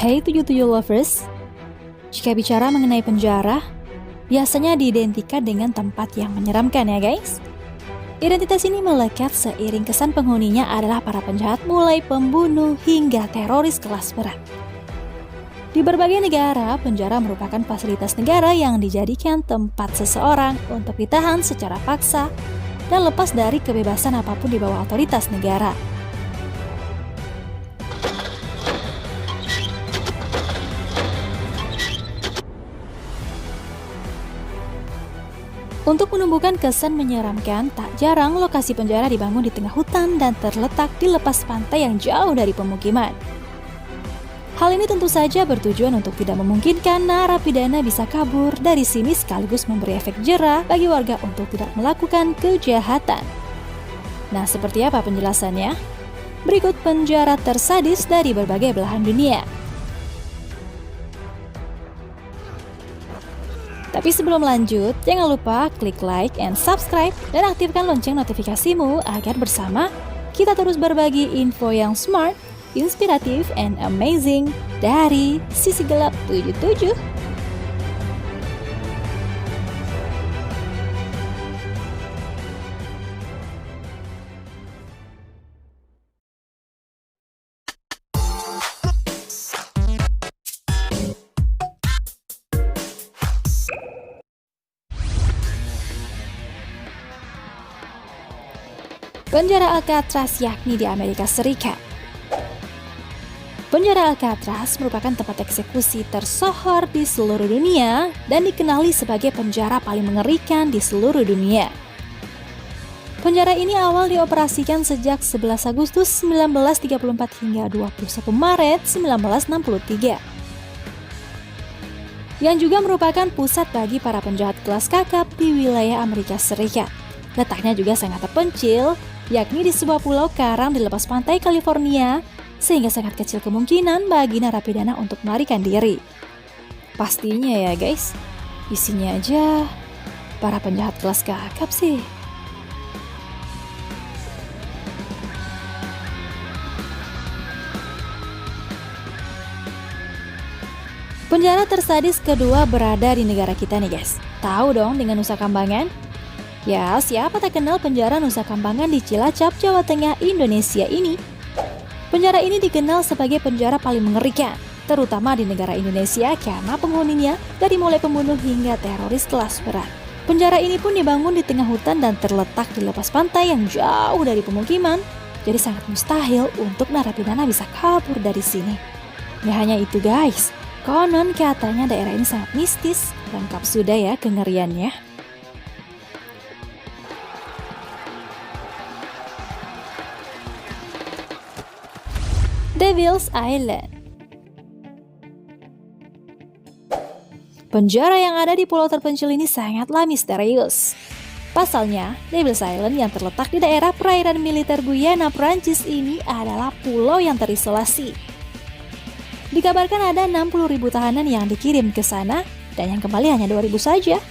Hey 77 lovers, jika bicara mengenai penjara, biasanya diidentikan dengan tempat yang menyeramkan ya guys. Identitas ini melekat seiring kesan penghuninya adalah para penjahat mulai pembunuh hingga teroris kelas berat. Di berbagai negara, penjara merupakan fasilitas negara yang dijadikan tempat seseorang untuk ditahan secara paksa dan lepas dari kebebasan apapun di bawah otoritas negara. Untuk menumbuhkan kesan menyeramkan, tak jarang lokasi penjara dibangun di tengah hutan dan terletak di lepas pantai yang jauh dari pemukiman. Hal ini tentu saja bertujuan untuk tidak memungkinkan narapidana bisa kabur dari sini sekaligus memberi efek jera bagi warga untuk tidak melakukan kejahatan. Nah, seperti apa penjelasannya? Berikut penjara tersadis dari berbagai belahan dunia. Tapi sebelum lanjut, jangan lupa klik like and subscribe dan aktifkan lonceng notifikasimu agar bersama kita terus berbagi info yang smart, inspiratif, and amazing dari Sisi Gelap 77. Penjara Alcatraz yakni di Amerika Serikat. Penjara Alcatraz merupakan tempat eksekusi tersohor di seluruh dunia dan dikenali sebagai penjara paling mengerikan di seluruh dunia. Penjara ini awal dioperasikan sejak 11 Agustus 1934 hingga 21 Maret 1963. Yang juga merupakan pusat bagi para penjahat kelas kakap di wilayah Amerika Serikat. Letaknya juga sangat terpencil, yakni di sebuah pulau karang di lepas pantai California, sehingga sangat kecil kemungkinan bagi narapidana untuk melarikan diri. Pastinya ya guys, isinya aja para penjahat kelas kakap sih. Penjara tersadis kedua berada di negara kita nih guys. Tahu dong dengan Nusa Kambangan? Ya, siapa tak kenal penjara Nusa Kambangan di Cilacap, Jawa Tengah, Indonesia ini? Penjara ini dikenal sebagai penjara paling mengerikan, terutama di negara Indonesia karena penghuninya dari mulai pembunuh hingga teroris kelas berat. Penjara ini pun dibangun di tengah hutan dan terletak di lepas pantai yang jauh dari pemukiman, jadi sangat mustahil untuk narapidana bisa kabur dari sini. Gak hanya itu guys, konon katanya daerah ini sangat mistis, lengkap sudah ya kengeriannya. Devil's Island. Penjara yang ada di pulau terpencil ini sangatlah misterius. Pasalnya, Devil's Island yang terletak di daerah perairan militer Guyana, Prancis ini adalah pulau yang terisolasi. Dikabarkan ada 60.000 tahanan yang dikirim ke sana dan yang kembali hanya 2.000 saja.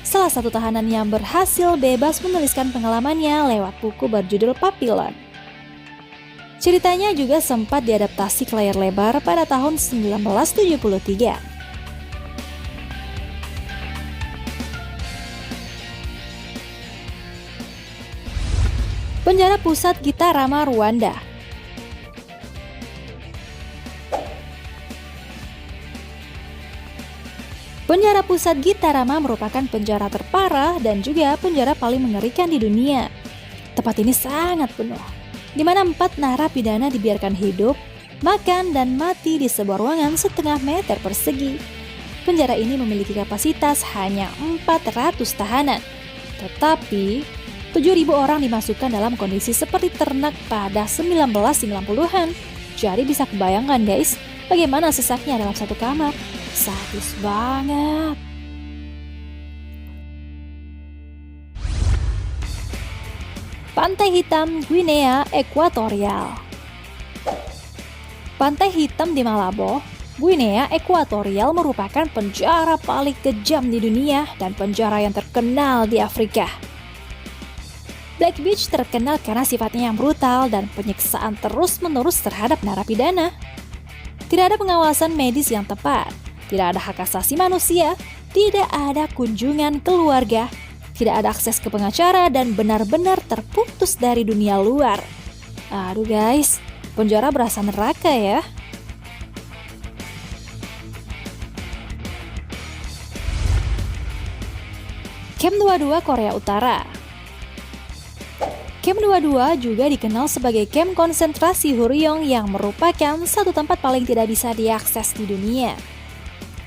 Salah satu tahanan yang berhasil bebas menuliskan pengalamannya lewat buku berjudul Papillon. Ceritanya juga sempat diadaptasi ke layar lebar pada tahun 1973. Penjara Pusat Gitarama, Rwanda. Penjara Pusat Gitarama merupakan penjara terparah dan juga penjara paling mengerikan di dunia. Tempat ini sangat penuh, di mana 4 narapidana dibiarkan hidup, makan, dan mati di sebuah ruangan setengah meter persegi. Penjara ini memiliki kapasitas hanya 400 tahanan, tetapi 7.000 orang dimasukkan dalam kondisi seperti ternak pada 1990-an. Jadi bisa kebayangkan guys, bagaimana sesaknya dalam satu kamar. Sadis banget. Pantai Hitam, Guinea Ekuatorial. Pantai Hitam di Malabo, Guinea Ekuatorial merupakan penjara paling kejam di dunia dan penjara yang terkenal di Afrika. Black Beach terkenal karena sifatnya yang brutal dan penyiksaan terus-menerus terhadap narapidana. Tidak ada pengawasan medis yang tepat, tidak ada hak asasi manusia, tidak ada kunjungan keluarga, tidak ada akses ke pengacara, dan benar-benar terputus dari dunia luar. Aduh guys, penjara berasa neraka ya. Camp 22 Korea Utara. Camp 22 juga dikenal sebagai kamp konsentrasi Huryong yang merupakan satu tempat paling tidak bisa diakses di dunia.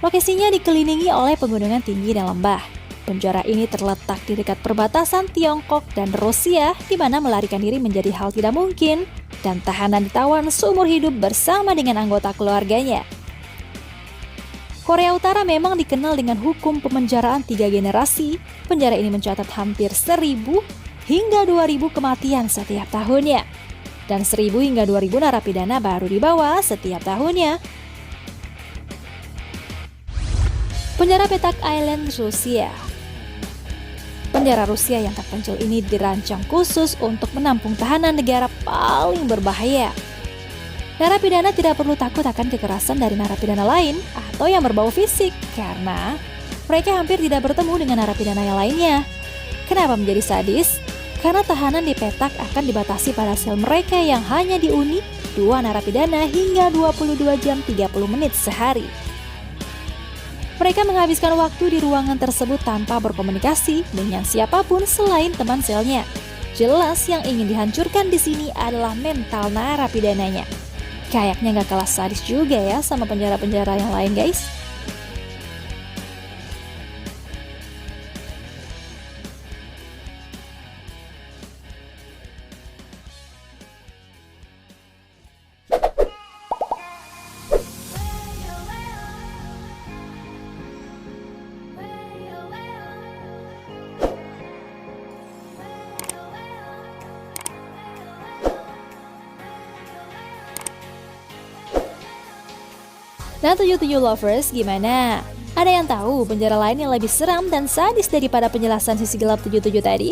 Lokasinya dikelilingi oleh pegunungan tinggi dan lembah. Penjara ini terletak di dekat perbatasan Tiongkok dan Rusia, di mana melarikan diri menjadi hal tidak mungkin, dan tahanan ditawan seumur hidup bersama dengan anggota keluarganya. Korea Utara memang dikenal dengan hukum pemenjaraan 3 generasi. Penjara ini mencatat hampir 1.000 hingga 2.000 kematian setiap tahunnya. Dan 1.000 hingga 2.000 narapidana baru dibawa setiap tahunnya. Penjara Petak Island, Rusia. Penjara Rusia yang terpencil ini dirancang khusus untuk menampung tahanan negara paling berbahaya. Narapidana tidak perlu takut akan kekerasan dari narapidana lain atau yang berbau fisik, karena mereka hampir tidak bertemu dengan narapidana yang lainnya. Kenapa menjadi sadis? Karena tahanan di petak akan dibatasi pada sel mereka yang hanya dihuni 2 narapidana hingga 22 jam 30 menit sehari. Mereka menghabiskan waktu di ruangan tersebut tanpa berkomunikasi dengan siapapun selain teman selnya. Jelas yang ingin dihancurkan di sini adalah mental narapidananya. Kayaknya nggak kalah sadis juga ya sama penjara-penjara yang lain guys. Nah 77 lovers gimana? Ada yang tahu penjara lain yang lebih seram dan sadis daripada penjelasan sisi gelap 77 tadi?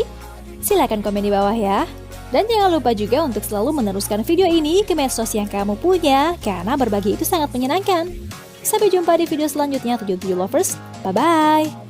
Silahkan komen di bawah ya. Dan jangan lupa juga untuk selalu meneruskan video ini ke medsos yang kamu punya, karena berbagi itu sangat menyenangkan. Sampai jumpa di video selanjutnya 77 lovers. Bye-bye!